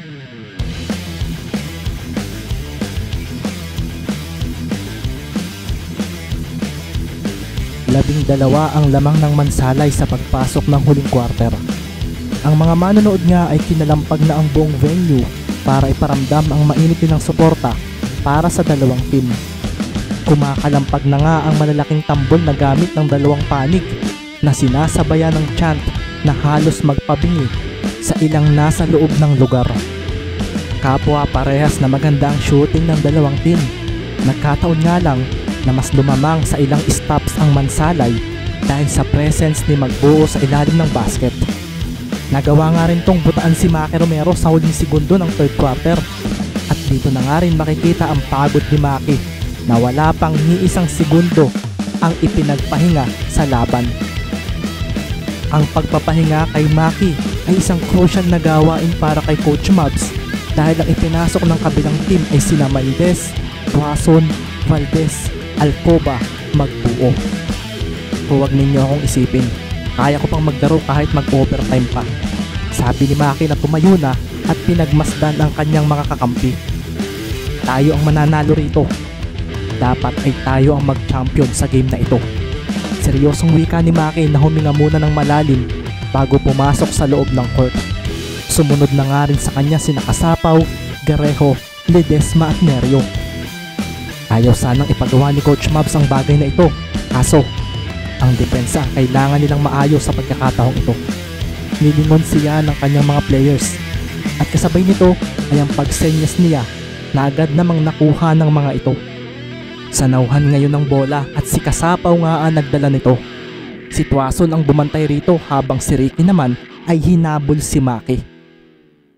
12 ang lamang ng mansalay sa pagpasok ng huling quarter. Ang mga manonood nga ay kinalampag na ang buong venue para iparamdam ang mainit ng suporta para sa dalawang team. Kumakalampag na nga ang malalaking tambol na gamit ng dalawang panig na sinasabayan ng chant na halos magpabingi sa ilang nasa loob ng lugar. Kapwa parehas na maganda ang shooting ng dalawang team. Nagkataon nga lang na mas lumamang sa ilang stops ang mansalay dahil sa presence ni Magbuo sa ilalim ng basket. Nagawa nga rin tong butaan si Maki Romero sa huling segundo ng third quarter at dito na nga rin makikita ang pagod ni Maki na wala pang ni isang segundo ang ipinagpahinga sa laban. Ang pagpapahinga kay Maki ay isang crucial na gawain para kay Coach Mavs dahil ang ipinasok ng kabilang team ay sina Maldez, Tuason, Valdez, Alcoba, Magbuo. Huwag ninyo akong isipin, kaya ko pang maglaro kahit mag-overtime pa. Sabi ni Maki na tumayo na at pinagmasdan ang kanyang mga kakampi. Tayo ang mananalo rito. Dapat ay tayo ang mag-champion sa game na ito. Seryosong wika ni Maki na huminga muna ng malalim bago pumasok sa loob ng court. Sumunod na nga rin sa kanya sina Kasapaw, Garejo, Ledesma at Nerio. Ayaw sanang ipagawa ni Coach Mavs ang bagay na ito, kaso ang depensa ang kailangan nilang maayos sa pagkakataong ito. Nilingon siya ng kanyang mga players at kasabay nito ay ang pagsenyas niya na agad namang nakuha ng mga ito. Sanauhan ngayon ng bola at si Kasapaw nga ang nagdala nito. Si Tuason ang bumantay rito habang si Ricky naman ay hinabol si Maki.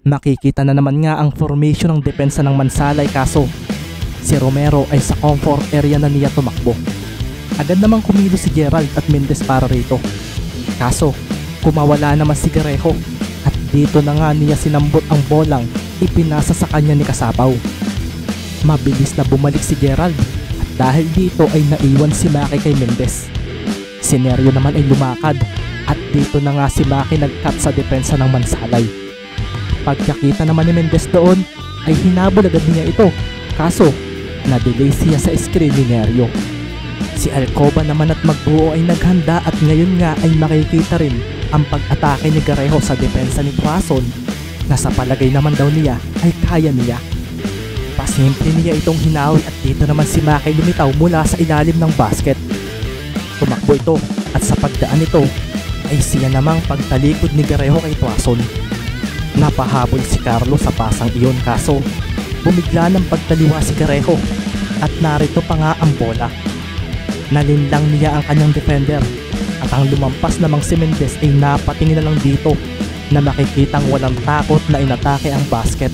Makikita na naman nga ang formation ng depensa ng mansalay kaso si Romero ay sa comfort area na niya tumakbo. Agad namang kumilo si Gerald at Mendez para rito. Kaso, kumawala naman si Garejo at dito na nga niya sinambot ang bolang ipinasa sa kanya ni Kasapaw. Mabilis na bumalik si Gerald at dahil dito ay naiwan si Maki kay Mendez. Si Nerio naman ay lumakad at dito na nga si Maki nag-cut sa depensa ng mansalay. Pagkakita naman ni Mendez doon ay hinabol agad niya ito. Kaso, na-delay siya sa screen ni Nerio. Si Alcoba naman at Magbuo ay naghanda at ngayon nga ay makikita rin ang pag-atake ni Garejo sa depensa ni Tuason na sa palagay naman daw niya ay kaya niya. Pasimple niya itong hinawi at dito naman si Maki lumitaw mula sa ilalim ng basket. Tumakbo ito at sa pagdaan nito ay siya namang pagtalikod ni Garejo kay Tuason. Napahabol si Carlo sa pasang iyon kaso bumigla ng pagtaliwa si Garejo at narito pa nga ang bola. Nalinlang niya ang kanyang defender at ang lumampas namang si Mendez ay napatingin na lang dito na makikitang walang takot na inatake ang basket.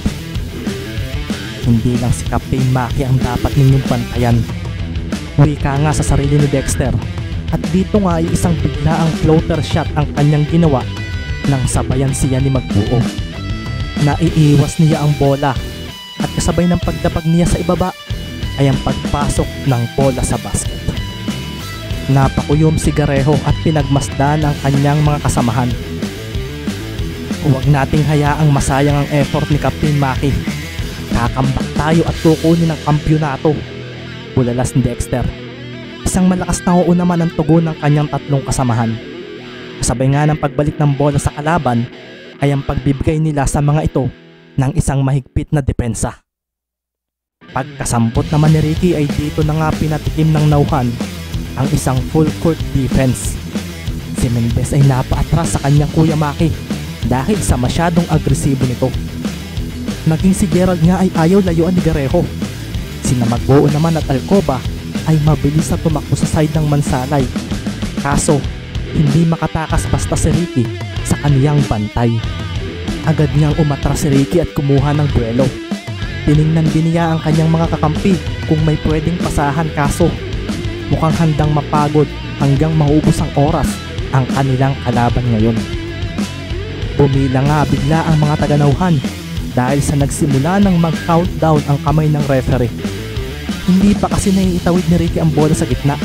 Hindi lang si Captain Maki ang dapat ninyong bantayan. Wika nga sa sarili ni Dexter at dito nga ay isang biglaang floater shot ang kanyang ginawa nang sabayan siya ni Magbuo. Naiiwas niya ang bola at kasabay ng pagdapag niya sa ibaba ay ang pagpasok ng bola sa basket. Napakuyom si Garejo at pinagmasdan ang kanyang mga kasamahan. Huwag nating hayaang masayang ang effort ni Captain Maki. Kakambak tayo at kukunin ang kampyonato. Bulalas ni Dexter. Isang malakas na oo naman ang tugon ng kanyang tatlong kasamahan. Kasabay nga ng pagbalik ng bola sa kalaban ay ang pagbibigay nila sa mga ito ng isang mahigpit na depensa. Pagkasampot naman ni Ricky ay dito na nga pinatikim ng nauhan ang isang full court defense. Si Mendez ay napaatras sa kanyang kuya Maki dahil sa masyadong agresibo nito. Naging si Gerald nga ay ayaw layuan ni Garejo. Sina Magbuo naman at Alcoba ay mabilis na tumakbo sa side ng mansalay. Kaso, hindi makatakas basta si Ricky sa kaniyang bantay. Agad niyang umatras si Ricky at kumuha ng duelo. Tiningnan din niya ang kanyang mga kakampi kung may pwedeng pasahan kaso mukhang handang mapagod hanggang maubos ang oras ang kanilang kalaban ngayon. Pumila nga bigla ang mga taganauhan dahil sa nagsimula ng mag-countdown ang kamay ng referee. Hindi pa kasi naiitawid ni Ricky ang bola sa gitna.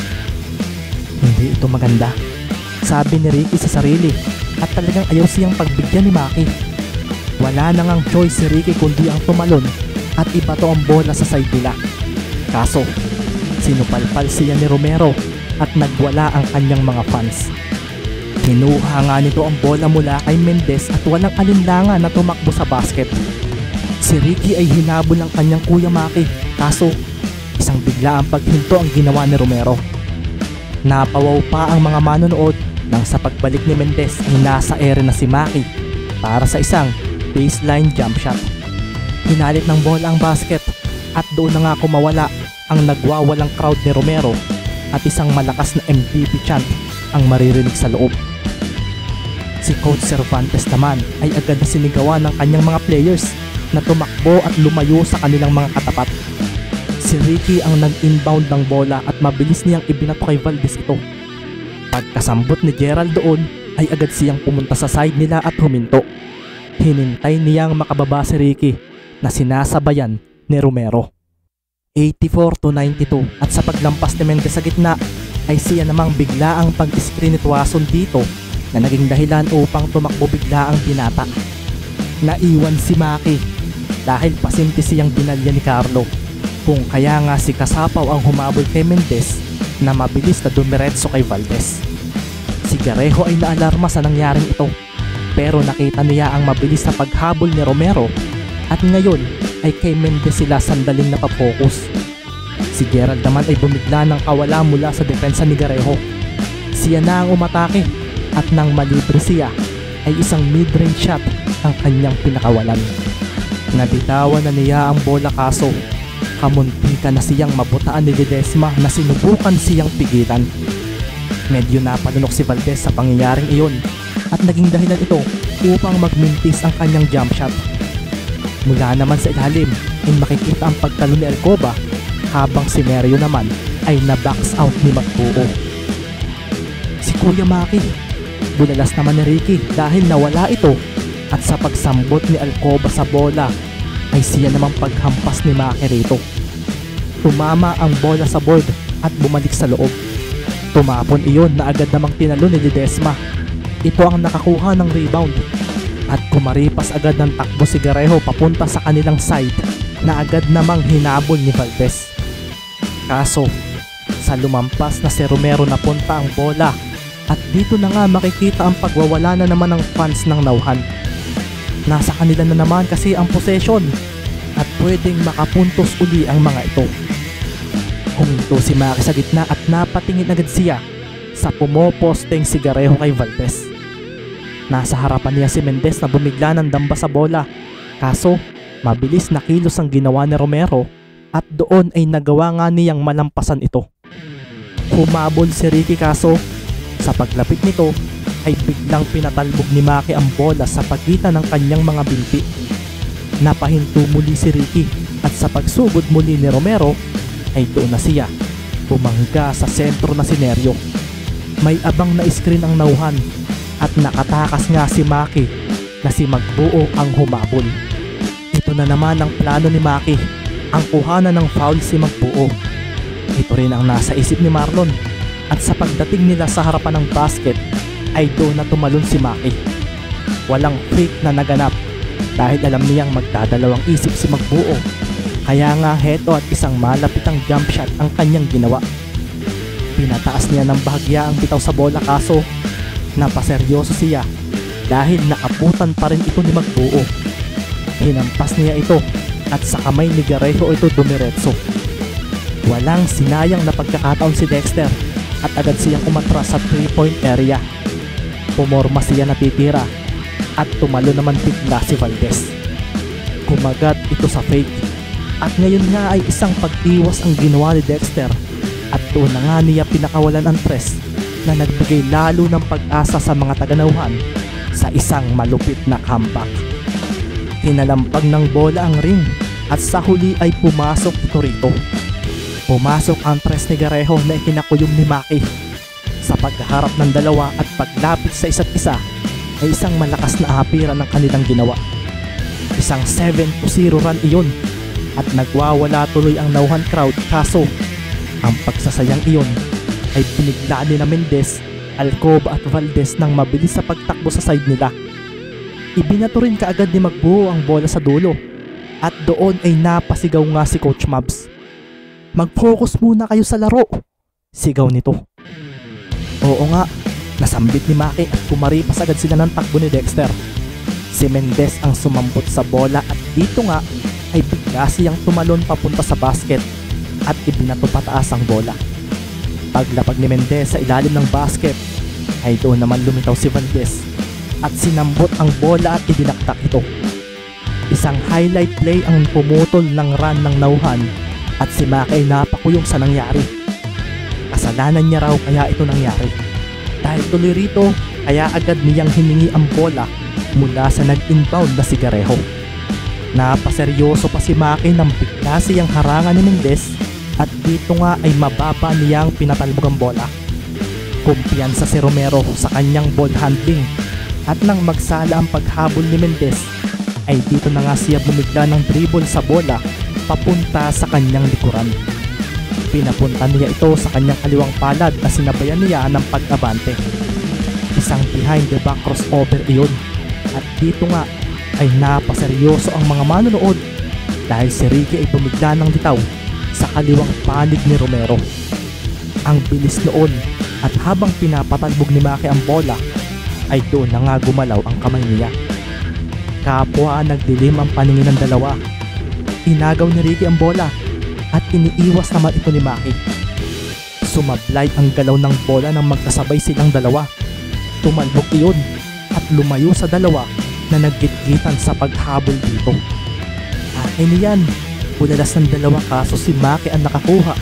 Hindi ito maganda, sabi ni Ricky sa sarili at talagang ayaw siyang pagbigyan ni Maki. Wala na ngang choice si Ricky kundi ang tumalon at ibato ang bola sa side nila. Kaso, sinupalpal siya ni Romero at nagwala ang kanyang mga fans. Kinuha nga nito ang bola mula kay Mendez at walang alinlangan na tumakbo sa basket. Si Ricky ay hinabol ng kanyang kuya Maki, kaso isang bigla ang paghinto ang ginawa ni Romero. Napawaw pa ang mga manonood nang sa pagbalik ni Mendez ay nasa ere na si Maki para sa isang baseline jump shot. Hinalit ng bola ang basket at doon na nga kumawala ang nagwawalang crowd ni Romero at isang malakas na MVP chant ang maririnig sa loob. Si Coach Cervantes naman ay agad na sinigawan ng kanyang mga players na tumakbo at lumayo sa kanilang mga katapat. Si Ricky ang nag-inbound ng bola at mabilis niyang ibinato kay Valdez ito. Pagkasambot ni Gerald doon ay agad siyang pumunta sa side nila at huminto. Hinintay niyang makababa si Ricky na sinasabayan ni Romero. 84-92 at sa paglampas ni Mendez sa gitna ay siya namang bigla ang pag-screen ni Tuason dito na naging dahilan upang tumakbo bigla ang binata. Naiwan si Maki dahil pasinti siyang binalya ni Carlo, kung kaya nga si Kasapaw ang humabol kay Mendez na mabilis na dumiretso kay Valdez. Si Garejo ay naalarma sa nangyaring ito pero nakita niya ang mabilis na paghabol ni Romero at ngayon ay kay Mendez sila sandaling napapokus. Si Gerald naman ay bumigla ng kawala mula sa depensa ni Garejo. Siya na ang umatake at nang malibre siya ay isang mid-range shot ang kanyang pinakawalan. Nabitawan na niya ang bola kaso kamuntika na siyang mabutaan ni Ledesma na sinubukan siyang pigilan. Medyo napalunok si Valdez sa pangyayaring iyon at naging dahilan ito upang magmintis ang kanyang jump shot. Mula naman sa ilalim ay makikita ang pagtalon ni Alcoba habang si Nerio naman ay na-box out ni Magbuo. Si Kuya Maki, bulalas naman ni Ricky dahil nawala ito at sa pagsambot ni Alcoba sa bola ay siya namang paghampas ni Maki rito. Tumama ang bola sa board at bumalik sa loob. Tumapon iyon na agad namang tinalo ni Ledesma. Ito ang nakakuha ng rebound at kumaripas agad ng takbo si Garejo papunta sa kanilang side na agad namang hinabol ni Valdez. Kaso, sa lumampas na si Romero napunta ang bola at dito na nga makikita ang pagwawala na naman ng fans ng Nauhan. Nasa kanila na naman kasi ang possession at pwedeng makapuntos uli ang mga ito. Huminto si Maki sa gitna at napatingin agad siya sa pumoposteng si Garejo kay Valdez. Nasa harapan niya si Mendez na bumigla ng damba sa bola. Kaso, mabilis na kilos ang ginawa ni Romero at doon ay nagawa nga niyang malampasan ito. Humabol si Ricky kaso sa paglapit nito ay biglang pinatalbog ni Maki ang bola sa pagitan ng kanyang mga binti. Napahinto muli si Ricky at sa pagsugod muli ni Romero ay doon na siya bumangga sa sentro na si Nerio. May abang na screen ang Nauhan at nakatakas nga si Maki na si Magbuo ang humabol. Ito na naman ang plano ni Maki, ang kuhanan ng foul si Magbuo. Ito rin ang nasa isip ni Marlon at sa pagdating nila sa harapan ng basket ay doon na tumalon si Maki. Walang freak na naganap dahil alam niyang magdadalawang isip si Magbuo. Kaya nga heto at isang malapitang jump shot ang kanyang ginawa. Pinataas niya ng bahagya ang bitaw sa bola kaso napaseryoso siya dahil naabutan pa rin ito ni Magbuo. Hinampas niya ito at sa kamay ni Garejo ito dumiretso. Walang sinayang na pagkakataon si Dexter at agad siyang umatras sa 3-point area. Pumorma siya na titira at tumalo naman bigla si Valdez. Kumagat ito sa fake at ngayon nga ay isang pagtiwas ang ginawa ni Dexter at doon na nga niya pinakawalan ang press na nagbigay lalo ng pag-asa sa mga taga-Nauhan sa isang malupit na comeback. Hinalampag ng bola ang ring at sa huli ay pumasok ito rito. Pumasok ang press ni Garejo na ikinakuyom ni Maki. Sa pagharap ng dalawa at paglapit sa isa't isa ay isang malakas na apiran ng kanilang ginawa. Isang 7-0 run iyon at nagwawala tuloy ang Nauhan crowd kaso ang pagsasayang iyon ay piniglaan ni na Mendez, Alcoba at Valdez nang mabilis sa pagtakbo sa side nila. Ibinato rin kaagad ni Magbuo ang bola sa dulo at doon ay napasigaw nga si Coach Mabs. "Mag-focus muna kayo sa laro," sigaw nito. Oo nga, nasambit ni Maki at kumaripas agad sila ng takbo ni Dexter. Si Mendez ang sumambot sa bola at dito nga ay bigla siyang tumalon papunta sa basket at ibinato pataas ang bola. Paglapag ni Mendez sa ilalim ng basket ay doon naman lumitaw si Valdez at sinambot ang bola at idinaktak ito. Isang highlight play ang pumutol ng run ng Nauhan at si Maki ay napakuyong sa nangyari. Kasalanan niya raw kaya ito nangyari. Dahil tuloy rito, kaya agad niyang hiningi ang bola mula sa nag-inbound na si Garejo. Napaseryoso pa si Maki nang bigla siyang harangan ni Mendez at dito nga ay mababa niyang pinatalbog ang bola. Kumpiyansa si Romero sa kanyang ball handling at nang magsala ang paghabol ni Mendez ay dito na nga siya bumigla ng dribble sa bola papunta sa kanyang likuran. Pinapunta niya ito sa kanyang kaliwang palad na sinabayan niya ng pag-abante. Isang behind the back crossover iyon at dito nga ay napaseryoso ang mga manonood dahil si Ricky ay bumigla ng litaw sa kaliwang panig ni Romero. Ang bilis noon at habang pinapatalbog ni Maki ang bola ay doon na nga gumalaw ang kamay niya. Kapwa nagdilim ang paningin ng dalawa. Inagaw ni Ricky ang bola at iniiwas naman ito ni Maki. Sumablay ang galaw ng bola nang magkasabay silang dalawa. Tumalbog iyon at lumayo sa dalawa na naggitgitan sa paghabol dito. Akin niyan, bulalas ng dalawa kaso si Maki ang nakakuha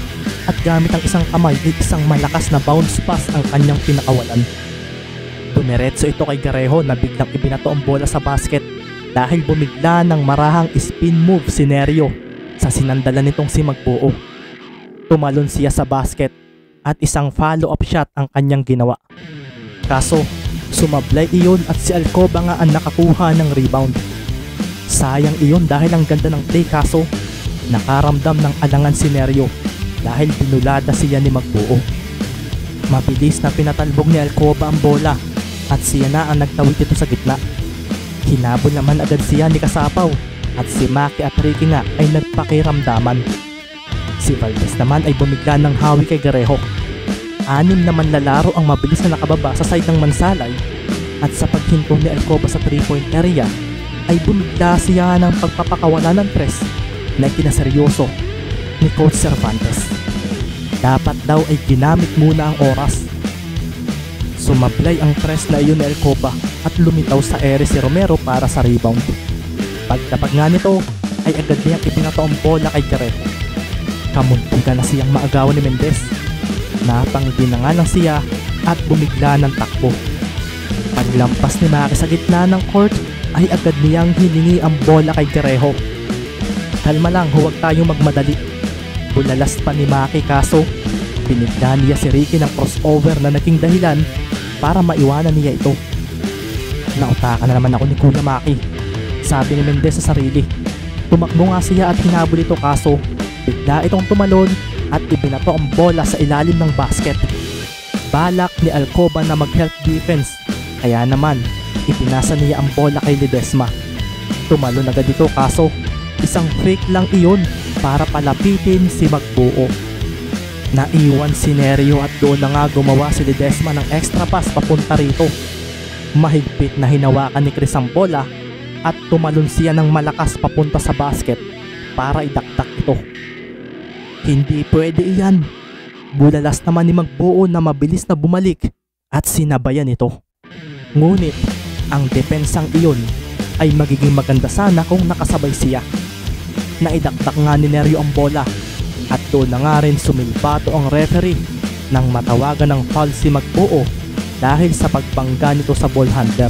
at gamit ang isang kamay ay isang malakas na bounce pass ang kanyang pinakawalan. Dumiretso ito kay Garejo na biglang ibinato ang bola sa basket dahil bumigla ng marahang spin move si Nerio sa sinandalan nitong si Magbuo. Tumalon siya sa basket at isang follow-up shot ang kanyang ginawa. Kaso sumablay iyon at si Alcoba nga ang nakakuha ng rebound. Sayang iyon dahil ang ganda ng play kaso nakaramdam ng alangan si Nerio dahil binulada siya ni Magbuo. Mabilis na pinatalbog ni Alcoba ang bola at siya na ang nagtawid ito sa gitna. Hinabol naman agad siya ni Kasapaw at si Maki at Ricky nga ay nagpakiramdaman. Si Valdez naman ay bumigla ng hawi kay Garejo. 6 naman lalaro ang mabilis na nakababa sa side ng Mansalay at sa paghinto ni Alcoba sa 3-point area ay bumigla siya ng pagpapakawala ng press na ikinaseryoso ni Coach Cervantes. Dapat daw ay ginamit muna ang oras. Sumablay ang press na iyon ni Alcoba at lumitaw sa ere si Romero para sa rebound. Pagtapag nga nito ay agad niyang ipinato ang bola kay Garejo. Kamuntikan na siyang maagawan ni Mendez. Napangiti na nga lang siya at bumigla ng takbo. Paglampas ni Maki sa gitna ng court ay agad niyang hiningi ang bola kay Garejo. Kalma lang, huwag tayong magmadali. Bulalas pa ni Maki kaso binigla niya si Ricky ng crossover na naging dahilan para maiwanan niya ito. Nautakan na naman ako ni Kuya Maki, sabi ni Mendez sa sarili. Tumakbo nga siya at hinabol ito kaso bigla itong tumalon at ibinato ang bola sa ilalim ng basket. Balak ni Alcoba na mag-help defense kaya naman ipinasa niya ang bola kay Ledesma. Tumalon agad ito kaso isang fake lang iyon para palapitin si Magbuo. Naiwan si Nerio at doon na nga gumawa si Ledesma ng extra pass papunta rito. Mahigpit na hinawakan ni Chris ang bola at tumalon siya ng malakas papunta sa basket para idaktak ito. Hindi pwede iyan. Bulalas naman ni Magbuo na mabilis na bumalik at sinabayan ito. Ngunit ang depensang iyon ay magiging maganda sana kung nakasabay siya. Naidaktak nga ni Nerio ang bola at doon na nga rin sumilbato ang referee nang matawagan ng foul si Magbuo dahil sa pagbangga nito sa ball handler.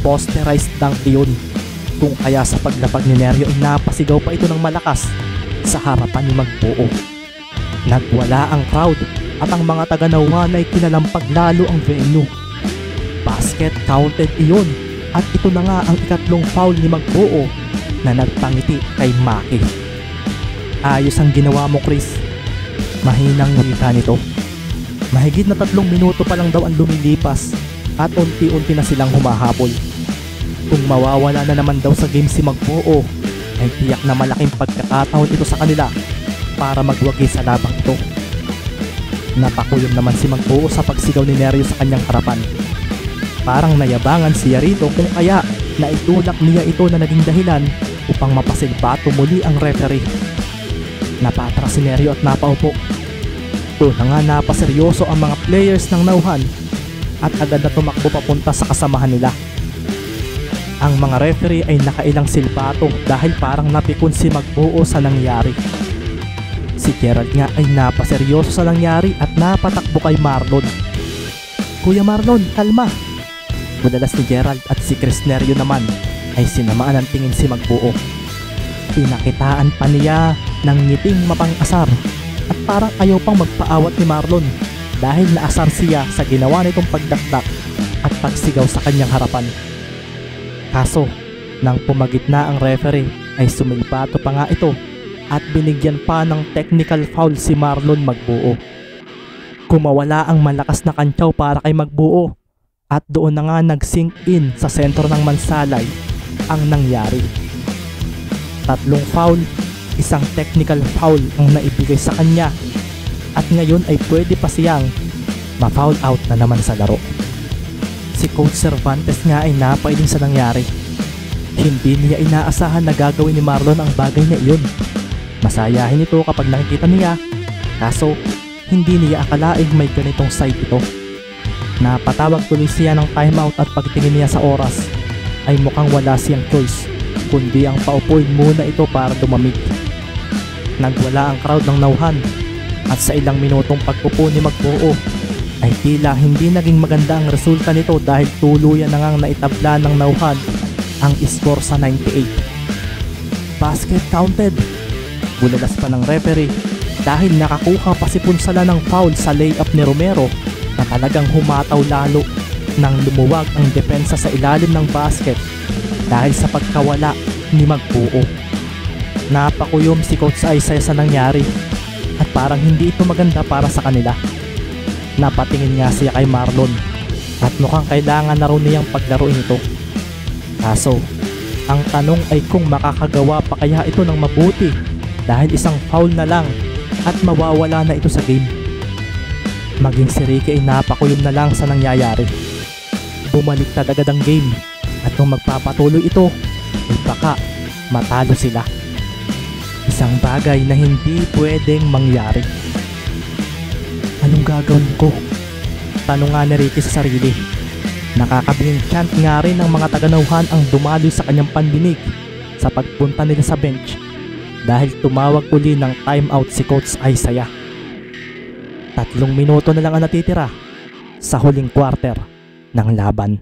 Posterized dunk iyon, kung kaya sa paglapag ni Nerio ay napasigaw pa ito ng malakas sa harapan ni Magbuo. Nagwala ang crowd at ang mga taga-Nauhan ay kinalampag lalo ang venue. Basket counted iyon at ito na nga ang ikatlong foul ni Magbuo na nagpangiti kay Maki. Ayos ang ginawa mo, Chris. Mahinang wika nito. Mahigit na 3 minuto pa lang daw ang lumilipas at unti-unti na silang humahabol. Kung mawawala na naman daw sa game si Magbuo, ay tiyak na malaking pagkakataon ito sa kanila para magwagi sa labang ito. Napakuyom naman si Magbuo sa pagsigaw ni Neryo sa kanyang harapan. Parang nayabangan siya rito kung kaya naitulak niya ito na naging dahilan upang mapasilbato muli ang referee. Napatras si Neryo at napaupo. Doon na nga napaseryoso ang mga players ng Nauhan at agad na tumakbo papunta sa kasamahan nila. Ang mga referee ay nakailang silbato dahil parang napikon si Magbuo sa nangyari. Si Gerald nga ay napaseryoso sa nangyari at napatakbo kay Marlon. "Kuya Marlon, kalma!" Madalas ni Gerald at si Chris Neryo naman ay sinamaan ng tingin si Magbuo. Pinakitaan pa niya ng ngiting mapang-asar at parang ayaw pang magpaawat ni Marlon dahil naasar siya sa ginawa nitong pagdakdak at pagsigaw sa kanyang harapan. Kaso, nang pumagitna ang referee ay sumilbato pa nga ito at binigyan pa ng technical foul si Marlon Magbuo. Kumawala ang malakas na kantyaw para kay Magbuo at doon na nga nag-sink in sa sentro ng Mansalay ang nangyari. 3 foul, 1 technical foul ang naibigay sa kanya at ngayon ay pwede pa siyang ma-foul out na naman sa laro. Si Coach Cervantes nga ay napailing sa nangyari. Hindi niya inaasahan na gagawin ni Marlon ang bagay na iyon. Masayahin ito kapag nakikita niya, kaso hindi niya akalaing may ganitong side ito. Napatawag tuloy siya ng timeout at pagtingin niya sa oras ay mukhang wala siyang choice kundi ang paupuin muna ito para dumamig. Nagwala ang crowd ng Nauhan at sa ilang minutong pagpupo ni Magbuo ay tila hindi naging maganda ang resulta nito dahil tuluyan na ngang naitabla ng Nauhan ang score sa 98. Basket counted. Bulalas pa ng referee dahil nakakuha pa si Punsala ng foul sa layup ni Romero na talagang humataw lalo nang lumuwag ang depensa sa ilalim ng basket dahil sa pagkawala ni Magbuo. Napakuyom si Coach Isaiah sa nangyari at parang hindi ito maganda para sa kanila. Napatingin nga siya kay Marlon at mukhang kailangan na raw niyang paglaruin ito. Kaso, ang tanong ay kung makakagawa pa kaya ito ng mabuti dahil 1 foul na lang at mawawala na ito sa game. Maging si Ricky ay napakuyom na lang sa nangyayari. Bumaliktad agad ang game at kung magpapatuloy ito ay baka matalo sila. Isang bagay na hindi pwedeng mangyari. Anong gagawin ko? Tanong nga ni Ricky sa sarili. Nakakabinging chant nga rin ng mga taga-Nauhan ang dumaloy sa kanyang pandinig sa pagpunta nila sa bench dahil tumawag uli ng timeout si Coach Isaiah. 3 minuto na lang ang natitira sa huling quarter ng laban.